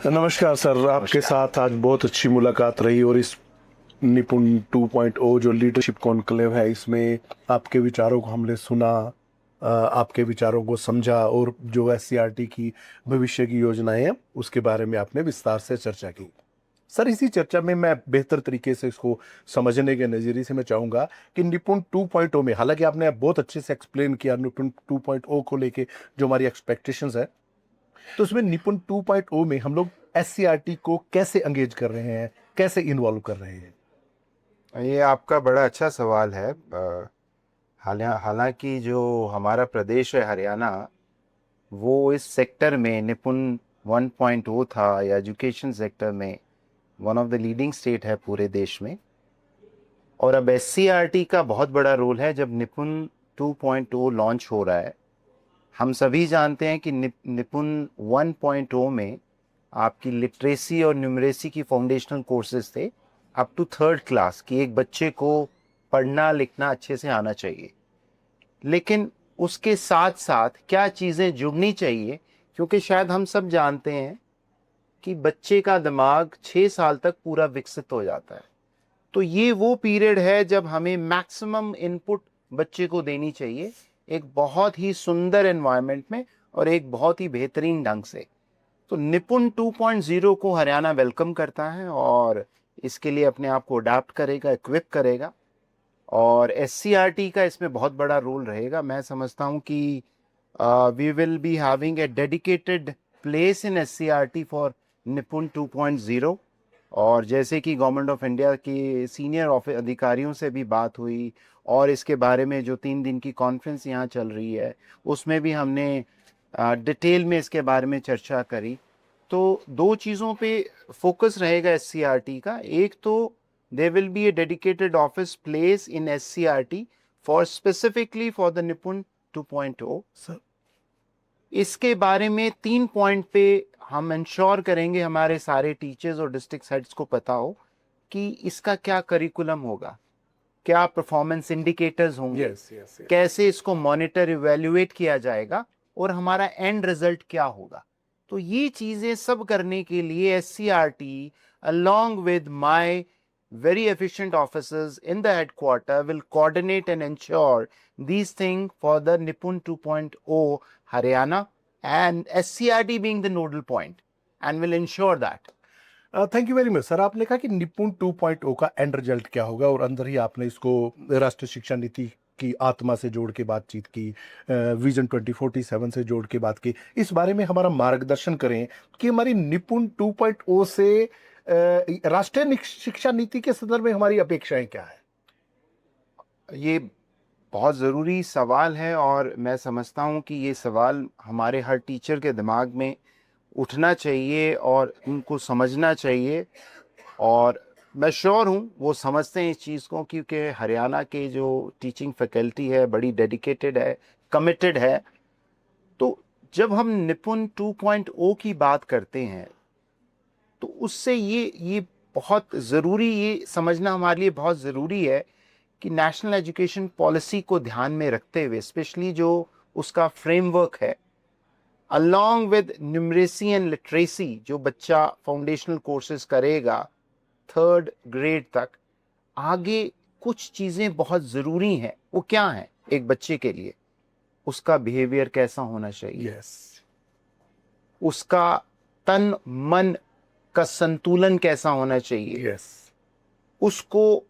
नमस्कार सर, आपके साथ आज बहुत अच्छी मुलाकात रही और इस निपुण 2.0 जो लीडरशिप कॉन्क्लेव है, इसमें आपके विचारों को हमने सुना, आपके विचारों को समझा और जो एससीईआरटी की भविष्य की योजनाएं हैं उसके बारे में आपने विस्तार से चर्चा की। सर, इसी चर्चा में मैं बेहतर तरीके से इसको समझने के नज़रिए से मैं चाहूँगा कि निपुण 2.0 में, हालांकि आपने बहुत अच्छे से एक्सप्लेन किया निपुण 2.0 को लेके जो हमारी एक्सपेक्टेशंस है, तो उसमें निपुण 2.0 में हम लोग एससीईआरटी को कैसे एंगेज कर रहे हैं, कैसे इन्वॉल्व कर रहे हैं? ये आपका बड़ा अच्छा सवाल है। हालांकि जो हमारा प्रदेश है हरियाणा, वो इस सेक्टर में निपुण 1.0 था या एजुकेशन सेक्टर में one of the leading state है पूरे देश में। और अब एससीईआरटी का बहुत बड़ा रोल है जब निपुण 2.0 लॉन्च हो रहा है। हम सभी जानते हैं कि निपुण 1.0 में आपकी लिटरेसी और न्यूमरेसी की फाउंडेशनल कोर्सेज थे अप टू थर्ड क्लास कि एक बच्चे को पढ़ना लिखना अच्छे से आना चाहिए। लेकिन उसके साथ साथ क्या चीज़ें जुड़नी चाहिए, क्योंकि शायद हम सब जानते हैं कि बच्चे का दिमाग 6 साल तक पूरा विकसित हो जाता है। तो ये वो पीरियड है जब हमें मैक्सिमम इनपुट बच्चे को देनी चाहिए, एक बहुत ही सुंदर एनवायरनमेंट में और एक बहुत ही बेहतरीन ढंग से। तो निपुण 2.0 को हरियाणा वेलकम करता है और इसके लिए अपने आप को अडाप्ट करेगा, इक्विप करेगा। और एससीईआरटी का इसमें बहुत बड़ा रोल रहेगा। मैं समझता हूँ कि we will be having a dedicated place in SCERT for Nipun 2.0। और जैसे कि गवर्नमेंट ऑफ इंडिया के सीनियर अधिकारियों से भी बात हुई और इसके बारे में जो 3 दिन की कॉन्फ्रेंस यहाँ चल रही है उसमें भी हमने डिटेल में इसके बारे में चर्चा करी। तो दो चीज़ों पे फोकस रहेगा एससीईआरटी का। एक तो there will be a dedicated office place in SCRT for specifically for the Nippon 2.0। Sir, इसके बारे में 3 पॉइंट पे हम इंश्योर करेंगे हमारे सारे टीचर्स और डिस्ट्रिक्ट हेड्स को पता हो कि इसका क्या करिकुलम होगा, क्या परफॉर्मेंस इंडिकेटर्स होंगे, यस यस यस। कैसे इसको मॉनिटर इवेल्युएट किया जाएगा और हमारा एंड रिजल्ट क्या होगा। तो ये चीजें सब करने के लिए SCERT along with my very efficient officers in the headquarter will coordinate and ensure these things for the Nippon 2.0 Haryana, and SCRT being the nodal point and will ensure that। Thank you very much sir. आपने कहा कि निपुण 2.0 का and result क्या होगा और अंदर ही आपने इसको राष्ट्रीय शिक्षा नीति की आत्मा से जोड़ के बातचीत की, विजन 2047 से जोड़ के बात की। इस बारे में हमारा मार्गदर्शन करें कि हमारी निपुण 2.0 से राष्ट्रीय शिक्षा नीति के संदर्भ में हमारी अपेक्षाएं क्या है? ये बहुत ज़रूरी सवाल है और मैं समझता हूँ कि ये सवाल हमारे हर टीचर के दिमाग में उठना चाहिए और उनको समझना चाहिए। और मैं श्योर हूँ वो समझते हैं इस चीज़ को, क्योंकि हरियाणा के जो टीचिंग फैकल्टी है बड़ी डेडिकेटेड है, कमिटेड है। तो जब हम निपुण 2.0 की बात करते हैं तो उससे ये बहुत ज़रूरी, ये समझना हमारे लिए बहुत ज़रूरी है कि नेशनल एजुकेशन पॉलिसी को ध्यान में रखते हुए, स्पेशली जो उसका फ्रेमवर्क है, along with numeracy and literacy, जो बच्चा फाउंडेशनल कोर्सेज करेगा थर्ड ग्रेड तक, आगे कुछ चीज़ें बहुत ज़रूरी हैं। वो क्या हैं एक बच्चे के लिए? उसका बिहेवियर कैसा होना चाहिए, यस। उसका तन मन का संतुलन कैसा होना चाहिए, यस। उसको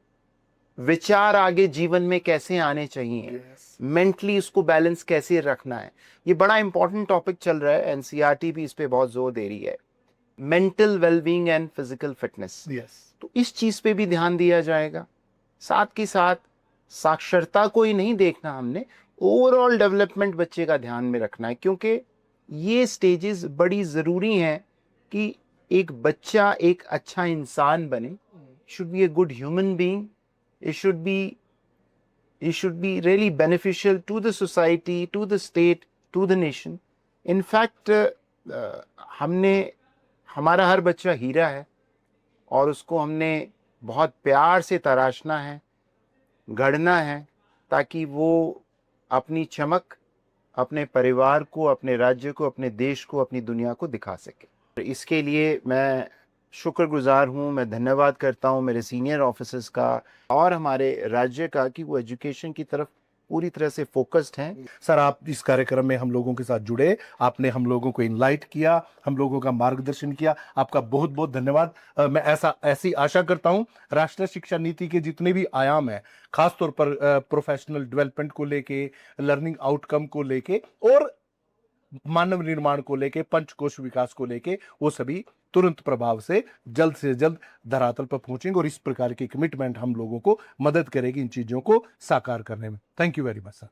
विचार आगे जीवन में कैसे आने चाहिए, यस। मेंटली उसको बैलेंस कैसे रखना है। ये बड़ा इंपॉर्टेंट टॉपिक चल रहा है, एनसीईआरटी भी इस पे बहुत जोर दे रही है, mental wellbeing and physical fitness. Yes. तो इस चीज पे भी ध्यान दिया जाएगा। साथ के साथ साक्षरता को ही नहीं देखना हमने, ओवरऑल डेवलपमेंट बच्चे का ध्यान में रखना है, क्योंकि ये स्टेजेस बड़ी जरूरी हैं कि एक बच्चा एक अच्छा इंसान बने, should be a good human being, it should be it should be really beneficial to the society, to the state, to the nation। in fact हमने, हमारा हर बच्चा हीरा है और उसको हमने बहुत प्यार से तराशना है, गढ़ना है, ताकि वो अपनी चमक अपने परिवार को, अपने राज्य को, अपने देश को, अपनी दुनिया को दिखा सके। इसके लिए मैं शुक्रगुजार हूँ, मैं धन्यवाद करता हूँ मेरे सीनियर ऑफिसर्स का और हमारे राज्य का कि वो एजुकेशन की तरफ पूरी तरह से फोकस्ड हैं। सर, आप इस कार्यक्रम में हम लोगों के साथ जुड़े, आपने हम लोगों को इनलाइट किया, हम लोगों का मार्गदर्शन किया, आपका बहुत बहुत धन्यवाद। मैं ऐसी आशा करता हूं राष्ट्रीय शिक्षा नीति के जितने भी आयाम हैं, खासतौर पर प्रोफेशनल डेवलपमेंट को लेके, लर्निंग आउटकम को लेके और मानव निर्माण को लेके, पंचकोश विकास को लेके, वो सभी तुरंत प्रभाव से जल्द धरातल पर पहुंचेंगे और इस प्रकार की कमिटमेंट हम लोगों को मदद करेगी इन चीजों को साकार करने में। Thank you very much sir.